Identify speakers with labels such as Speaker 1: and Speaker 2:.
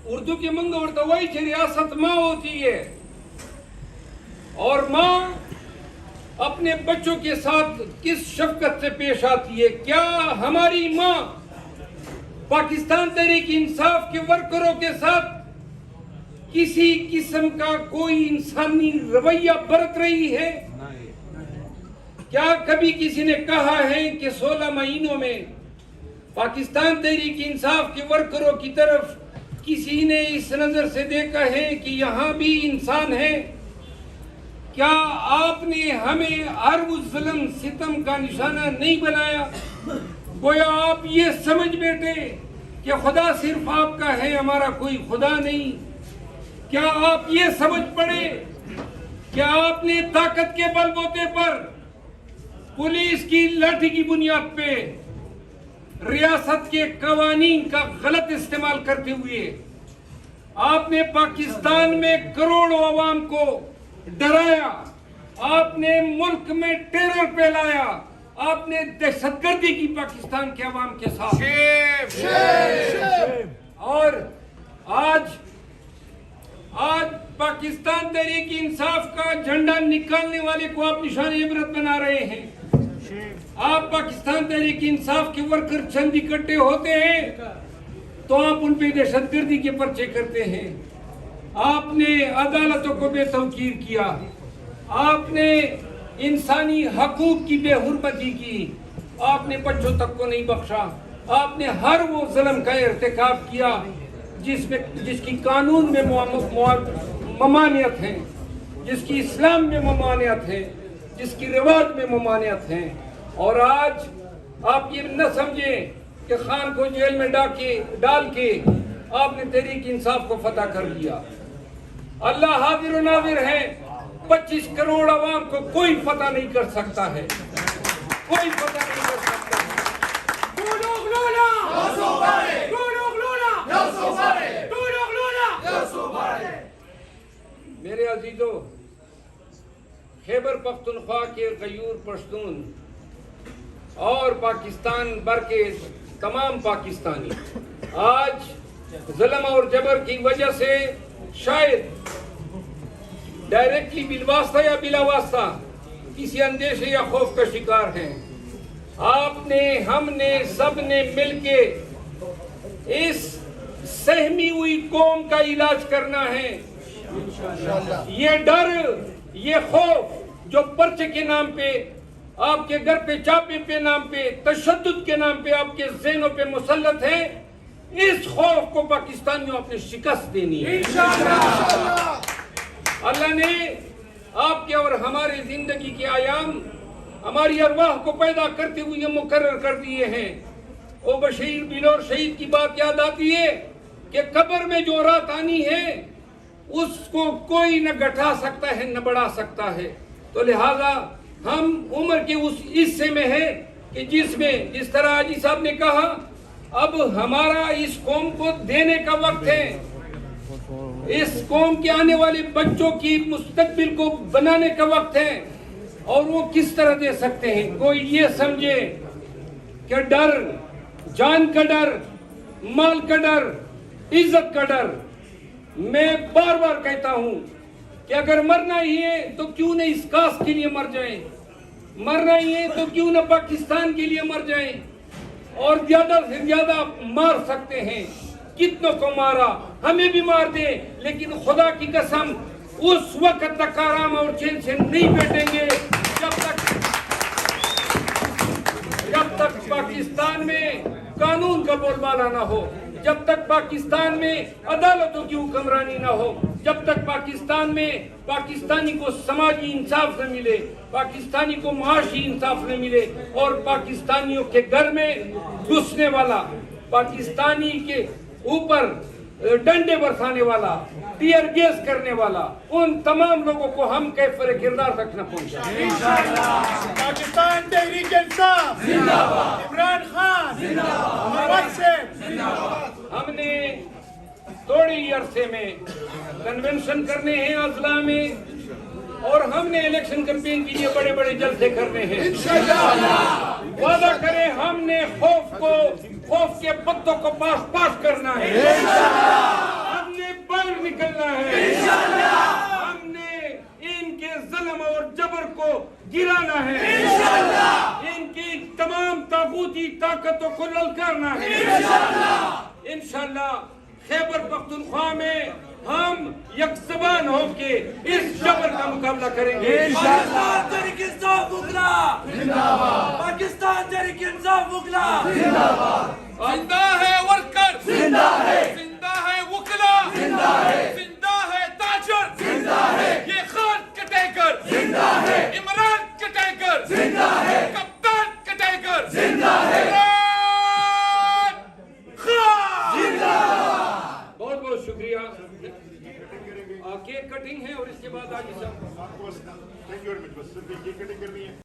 Speaker 1: اردو کے منگ اور دوائی کی ریاست ماں ہوتی ہے، اور ماں اپنے بچوں کے ساتھ کس شفقت سے پیش آتی ہے. کیا ہماری ماں پاکستان تحریک انصاف کے ورکروں کے ساتھ کسی قسم کا کوئی انسانی رویہ برت رہی ہے؟ کیا کبھی کسی نے کہا ہے کہ 16 مہینوں میں پاکستان تحریک انصاف کے ورکروں کی طرف کسی نے اس نظر سے دیکھا ہے کہ یہاں بھی انسان ہے؟ کیا آپ نے ہمیں ہر اس ظلم ستم کا نشانہ نہیں بنایا؟ گویا آپ یہ سمجھ بیٹھے کہ خدا صرف آپ کا ہے، ہمارا کوئی خدا نہیں. کیا آپ یہ سمجھ پڑے کہ آپ نے طاقت کے بل بوتے پر پولیس کی لاٹھی کی بنیاد پہ ریاست کے قوانین کا غلط استعمال کرتے ہوئے آپ نے پاکستان میں کروڑوں عوام کو ڈرایا، آپ نے ملک میں ٹیرر پھیلایا، آپ نے دہشت گردی کی پاکستان کے عوام کے ساتھ. اور آج پاکستان تحریک انصاف کا جھنڈا نکالنے والے کو آپ نشان عبرت بنا رہے ہیں. آپ پاکستان تحریک انصاف کے ورکر چند اکٹھے ہوتے ہیں تو آپ ان پہ دہشت گردی کے پرچے کرتے ہیں. آپ نے عدالتوں کو بے توقیر کیا، آپ نے انسانی حقوق کی بے حرمتی کی، آپ نے بچوں تک کو نہیں بخشا، آپ نے ہر وہ ظلم کا ارتکاب کیا جس کی قانون میں ممانعت ہے، جس کی اسلام میں ممانعت ہے، جس کی رواج میں ممانعت ہے. اور آج آپ یہ نہ سمجھیں کہ خان کو جیل میں ڈال کے آپ نے تحریک انصاف کو فتح کر لیا. اللہ حاضر و ناظر ہے، 25 کروڑ عوام کو کوئی فتح نہیں کر سکتا ہے، کوئی فتح نہیں کر سکتا ہے. میرے عزیزو، خیبر پختونخوا کے غیور پشتون اور پاکستان بھر کے تمام پاکستانی آج ظلم اور جبر کی وجہ سے شاید ڈائریکٹلی بالواسطہ یا بلا واسطہ کسی اندیشے یا خوف کا شکار ہیں. آپ نے، ہم نے، سب نے مل کے اس سہمی ہوئی قوم کا علاج کرنا ہے. یہ ڈر، یہ خوف جو پرچے کے نام پہ، آپ کے گھر پہ چاپے پہ نام پہ، تشدد کے نام پہ آپ کے ذہنوں پہ مسلط ہے، اس خوف کو پاکستانیوں اپنے شکست دینی ہے. اللہ نے آپ کے اور ہمارے زندگی کے ایام ہماری ارواح کو پیدا کرتے ہوئے مقرر کر دیے ہیں. او بشیر بلور شہید کی بات یاد آتی ہے کہ قبر میں جو رات آنی ہے اس کو کوئی نہ گھٹا سکتا ہے نہ بڑھا سکتا ہے. تو لہذا ہم عمر کے اس حصے میں ہیں کہ جس طرح حاجی صاحب نے کہا، اب ہمارا اس قوم کو دینے کا وقت ہے، اس قوم کے آنے والے بچوں کی مستقبل کو بنانے کا وقت ہے. اور وہ کس طرح دے سکتے ہیں؟ کوئی یہ سمجھے کہ ڈر، جان کا ڈر، مال کا ڈر، عزت کا ڈر. میں بار بار کہتا ہوں کہ اگر مرنا ہی ہے تو کیوں نہ اس کاس کے لیے مر جائیں، مرنا ہی ہے تو کیوں نہ پاکستان کے لیے مر جائیں. اور زیادہ سے زیادہ مار سکتے ہیں، کتنوں کو مارا، ہمیں بھی مار دے، لیکن خدا کی قسم اس وقت تک آرام اور چین سے نہیں بیٹھیں گے جب تک پاکستان میں قانون کا بول بالا نہ ہو، جب تک پاکستان میں عدالتوں کی حکمرانی نہ ہو، جب تک پاکستان میں پاکستانی کو سماجی انصاف نہ ملے، پاکستانی کو معاشی انصاف نہ ملے، اور پاکستانیوں کے گھر میں گھسنے والا، پاکستانی کے اوپر ڈنڈے برسانے والا، ٹیئر گیس کرنے والا، ان تمام لوگوں کو ہم کیفر کردار تک نہ پہنچائیں.
Speaker 2: پاکستان تحریک انصاف زندہ باد، عمران خان زندہ باد.
Speaker 1: ہم نے تھوڑے ہی عرصے میں کنونشن کرنے ہیں اضلاع میں، اور ہم نے الیکشن کمپین کے لیے بڑے بڑے جلسے کرنے ہیں. وعدہ کریں ہم نے خوف کے پتوں کو پاس کرنا ہے. گرانا ہے، ان کی تمام طاغوتی طاقتوں کو للکارنا ہے، انشاءاللہ خیبر پختونخوا میں ہم یک زبان ہو کے اس جبر کا مقابلہ کریں گے۔
Speaker 3: پاکستان تحریک انصاف وکلا زندہ باد، پاکستان تحریک انصاف وکلا زندہ باد،
Speaker 4: زندہ ہے ورکر،
Speaker 3: زندہ ہے،
Speaker 4: زندہ ہے وکلا،
Speaker 3: زندہ ہے،
Speaker 4: زندہ ہے تاجر،
Speaker 3: زندہ ہے،
Speaker 4: یہ خان کٹے کر،
Speaker 3: زندہ ہے،
Speaker 4: عمران کٹے کر،
Speaker 3: زندہ ہے،
Speaker 4: کپتان کٹے کر،
Speaker 3: زندہ ہے،
Speaker 4: عمران خان
Speaker 3: زندہ
Speaker 1: بہت بہت شکریہ۔ کیک کٹنگ ہے اور اس کے بعد آگے سب
Speaker 2: Thank you very much. بس صرف ایک کٹنگ کرنی ہے۔